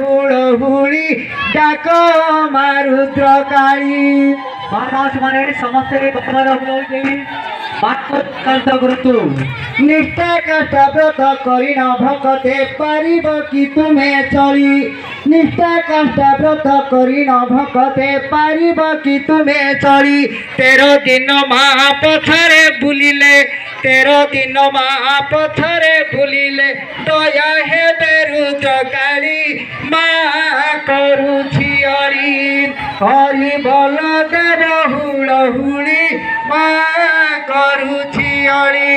हुड़हुड़ी डाक मारुद्र काली महादास माने समस्त बकवाद हुड़हुड़ी बात गुरुतु निष्ठा कष्ट व्रत करी न भकते पारिब कि तुम्हें चली निष्ठा कष्ट व्रत करी न भकते पारिब कि तुम्हें चली 13 दिन माँ पथरे बुलिले 13 दिन माँ पथरे बुलिले दया हे रुद्र काली माँ करू झियरी हरि बल देव हुड़हुड़ी माँ करू झियरी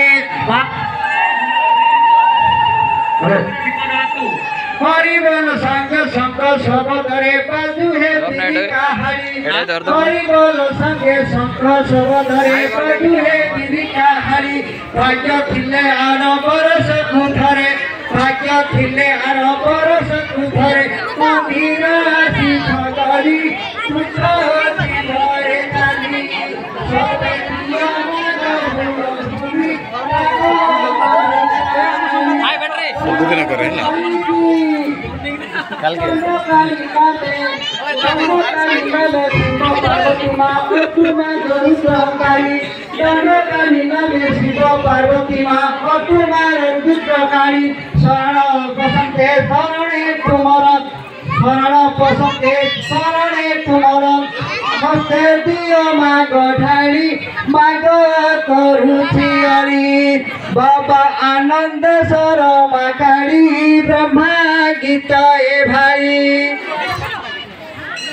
हरि बोल संग संग सबदरे बाजू है दीदी का हरि हरि बोल संगे संग सबदरे बाजू है दीदी का हरि भाग्य थिले आर बरस कुधरे भाग्य थिले आर बरस कुधरे मंदिर आसी सगरी सुख जीवरे काली सबे दिया बुकना करे ना कल के शिव पार्वती माँ शरण बसंते शरणे तुमर शरण बसंते शरणे तुमर मस्ते दियो माग ढाली माग करू झियरी बाबा आनंद सर